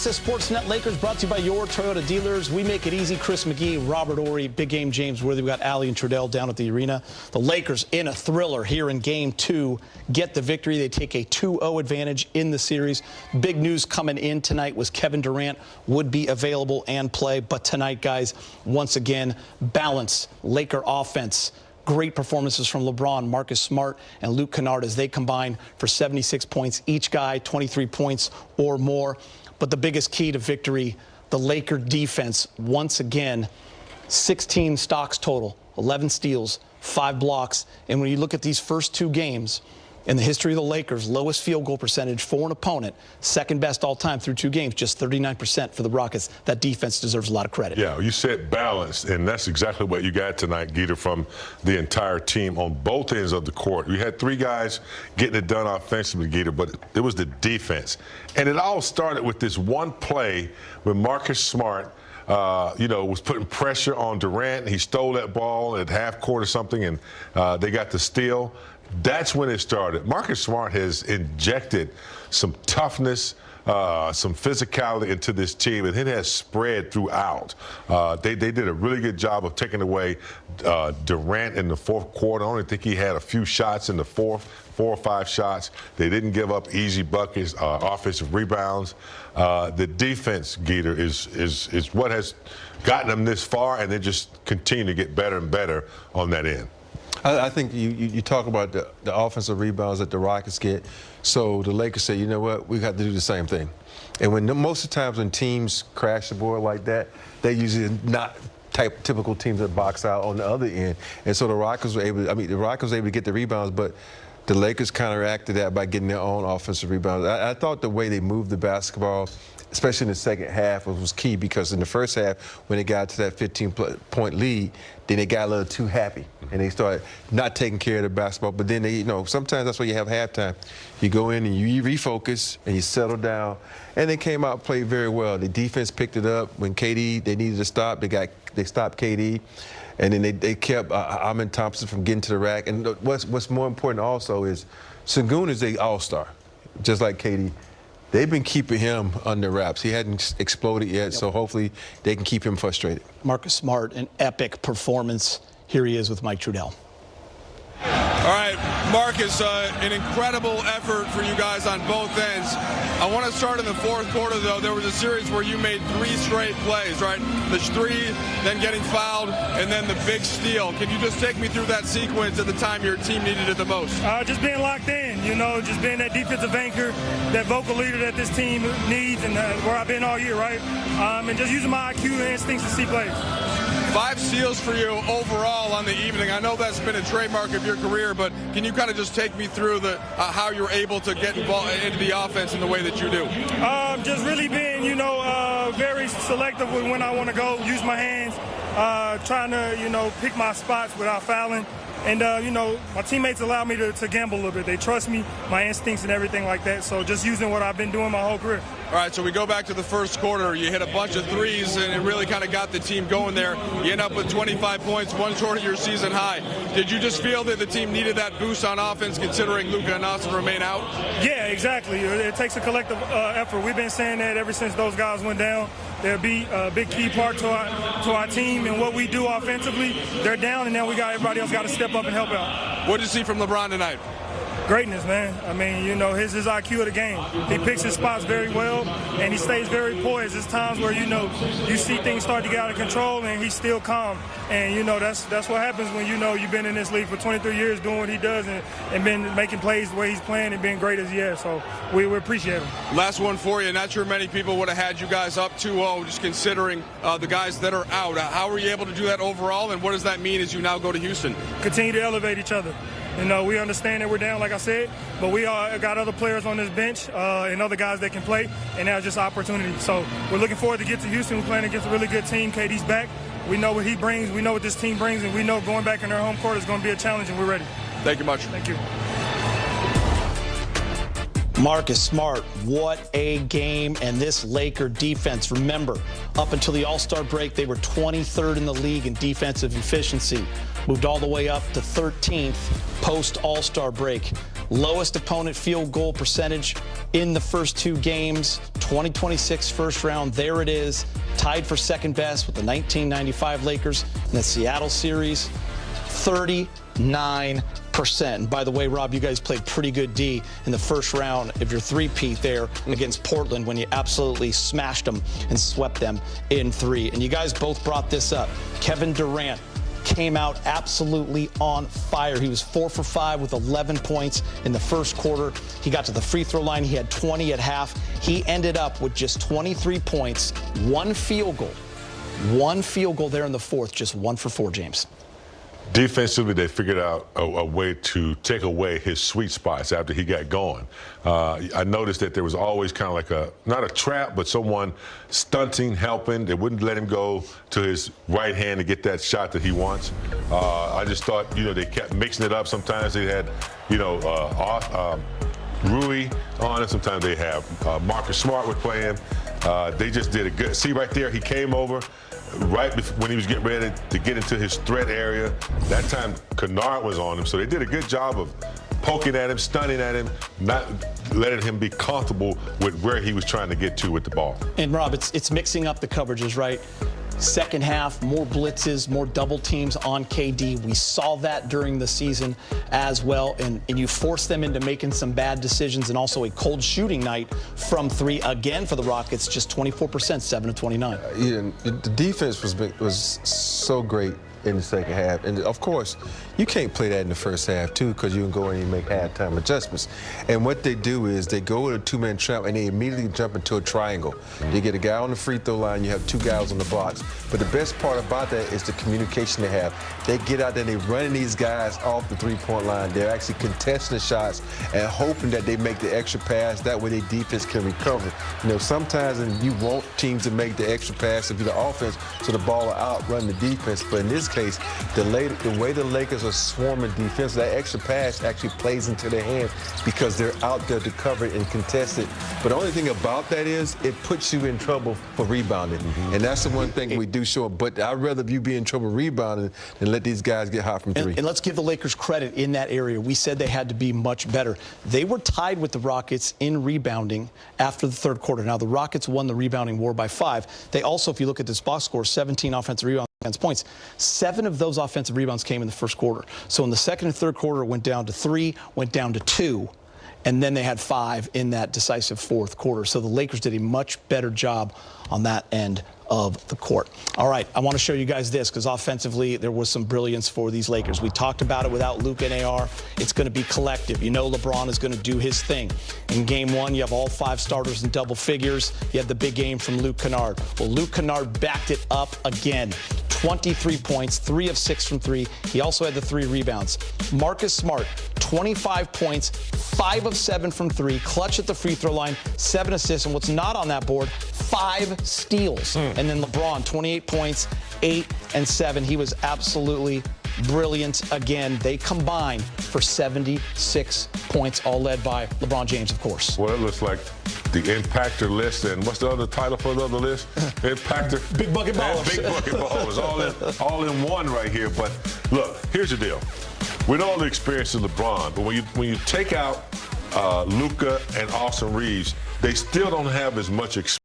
Access Sportsnet Lakers brought to you by your Toyota dealers. We make it easy. Chris McGee, Robert Ory, big game James Worthy. We got Allie and Trudell down at the arena. The Lakers in a thriller here in Game 2 get the victory. They take a 2-0 advantage in the series. Big news coming in tonight was Kevin Durant would be available and play. But tonight, guys, once again, balance, Laker offense. Great performances from LeBron, Marcus Smart, and Luke Kennard as they combine for 76 points. Each guy, 23 points or more. But the biggest key to victory, the Laker defense, once again, 16 stocks total, 11 steals, 5 blocks. And when you look at these first 2 games, in the history of the Lakers, lowest field goal percentage for an opponent, second best all time through 2 games, just 39% for the Rockets. That defense deserves a lot of credit. Yeah, you said balanced, and that's exactly what you got tonight, Geeter, from the entire team on both ends of the court. We had 3 guys getting it done offensively, Geeter, but it was the defense. And it all started with this one play when Marcus Smart was putting pressure on Durant. He stole that ball at half court or something, and they got the steal. That's when it started. Marcus Smart has injected some toughness, some physicality into this team, and it has spread throughout. They did a really good job of taking away Durant in the fourth quarter. I only think he had a few shots in the fourth, 4 or 5 shots. They didn't give up easy buckets, offensive rebounds. The defense, Geeter, is what has gotten them this far, and they just continue to get better and better on that end. I think you talk about the offensive rebounds that the Rockets get. So the Lakers say, you know what, we got to do the same thing. And most of the times when teams crash the board like that, they usually not typical teams that box out on the other end. And so the Rockets were able to get the rebounds, but the Lakers counteracted that by getting their own offensive rebounds. I thought the way they moved the basketball, especially in the second half, was key, because in the first half, when they got to that 15-point lead, then they got a little too happy, and they started not taking care of the basketball. But then they, sometimes that's why you have halftime. You go in and you refocus and you settle down, and they came out and played very well. The defense picked it up when KD, they needed to stop. They stopped KD, and then they kept Amen Thompson from getting to the rack. And what's more important also is Sengun is an all-star, just like KD. They've been keeping him under wraps. He hadn't exploded yet, so hopefully they can keep him frustrated. Marcus Smart, an epic performance. Here he is with Mike Trudell. All right, Marcus, an incredible effort for you guys on both ends. I want to start in the fourth quarter, though. There was a series where you made 3 straight plays, right? The 3, then getting fouled, and then the big steal. Can you just take me through that sequence at the time your team needed it the most? Just being locked in, just being that defensive anchor, that vocal leader that this team needs, and where I've been all year, right? And just using my IQ and instincts to see plays. 5 steals for you overall on the evening. I know that's been a trademark of your career, but can you kind of just take me through how you're able to get involved into the offense in the way that you do? Just really being, very selective with when I want to go, use my hands, trying to, pick my spots without fouling. And, my teammates allow me to gamble a little bit. They trust me, my instincts and everything like that. So just using what I've been doing my whole career. All right, so we go back to the first quarter. You hit a bunch of threes, and it really kind of got the team going there. You end up with 25 points, 1 short of your season high. Did you just feel that the team needed that boost on offense, considering Luka and Austin remain out? Yeah, exactly. It takes a collective effort. We've been saying that ever since those guys went down. They'll be a big key part to our team and what we do offensively. They're down, and now everybody else got to step up and help out. What did you see from LeBron tonight? Greatness, man. I mean, his IQ of the game. He picks his spots very well, and he stays very poised. There's times where, you see things start to get out of control, and he's still calm. And, that's what happens when, you've been in this league for 23 years doing what he does and been making plays the way he's playing and being great as he is. So we appreciate him. Last one for you. Not sure many people would have had you guys up 2-0, just considering the guys that are out. How were you able to do that overall, and what does that mean as you now go to Houston? Continue to elevate each other. We understand that we're down, like I said, but we got other players on this bench and other guys that can play, and that's just opportunity. So we're looking forward to get to Houston. We're playing against a really good team. KD's back. We know what he brings. We know what this team brings, and we know going back in their home court is going to be a challenge, and we're ready. Thank you much. Thank you. Marcus Smart, what a game. And this Laker defense, remember, up until the All-Star break, they were 23rd in the league in defensive efficiency. Moved all the way up to 13th post-All-Star break. Lowest opponent field goal percentage in the first two games. 2026 first round, there it is. Tied for second best with the 1995 Lakers in the Seattle series. 39%. And by the way, Rob, you guys played pretty good D in the first round of your three-peat there against Portland when you absolutely smashed them and swept them in 3. And you guys both brought this up. Kevin Durant came out absolutely on fire. He was 4 for 5 with 11 points in the first quarter. He got to the free throw line. He had 20 at half. He ended up with just 23 points, one field goal. One field goal there in the fourth, just 1 for 4, James. Defensively, they figured out a way to take away his sweet spots after he got going. I noticed that there was always kind of like not a trap, but someone stunting, helping. They wouldn't let him go to his right hand to get that shot that he wants. I just thought, they kept mixing it up. Sometimes they had, Rui on it. Sometimes they have Marcus Smart was playing. They just did a good. See right there, he came over right when he was getting ready to get into his threat area. That time, Kennard was on him. So they did a good job of poking at him, stunning at him, not letting him be comfortable with where he was trying to get to with the ball. And, Rob, it's mixing up the coverages, right? Second half, more blitzes, more double teams on KD. We saw that during the season as well. And you force them into making some bad decisions, and also a cold shooting night from 3 again for the Rockets, just 24%, 7 of 29. The defense was so great in the second half. And, of course, you can't play that in the first half, too, because you can go in and make halftime adjustments. And what they do is they go with a two-man trap, and they immediately jump into a triangle. You get a guy on the free throw line, you have 2 guys on the box. But the best part about that is the communication they have. They get out there and they're running these guys off the three-point line. They're actually contesting the shots and hoping that they make the extra pass. That way their defense can recover. Sometimes you want teams to make the extra pass if you're the offense, so the ball will outrun the defense. But in this case, the way the Lakers are swarming defense, that extra pass actually plays into their hands because they're out there to cover it and contest it. But the only thing about that is it puts you in trouble for rebounding. And that's the one thing we do show. But I'd rather you be in trouble rebounding than let these guys get hot from 3. And let's give the Lakers credit in that area. We said they had to be much better. They were tied with the Rockets in rebounding after the third quarter. Now, the Rockets won the rebounding war by 5. They also, if you look at this box score, 17 offensive rebounds against points. 7 of those offensive rebounds came in the first quarter. So in the second and third quarter, it went down to 3, went down to 2. And then they had 5 in that decisive fourth quarter. So the Lakers did a much better job on that end of the court. All right, I want to show you guys this because offensively there was some brilliance for these Lakers. We talked about it without Luke and AR. It's going to be collective. LeBron is going to do his thing. In game 1, you have all 5 starters in double figures. You had the big game from Luke Kennard. Well, Luke Kennard backed it up again. 23 points, 3 of 6 from 3. He also had the 3 rebounds. Marcus Smart, 25 points, 5 of 7 from 3. Clutch at the free throw line, 7 assists. And what's not on that board, 5 steals. And then LeBron, 28 points, 8 and 7. He was absolutely brilliant again. They combined for 76 points, all led by LeBron James, of course. Well, it looks like the impactor list, and what's the other title for the other list? Impactor. Big bucket ballers. Big bucket ballers, all in one right here. But look, here's the deal. With all the experience of LeBron, but when you take out Luka and Austin Reeves, they still don't have as much experience.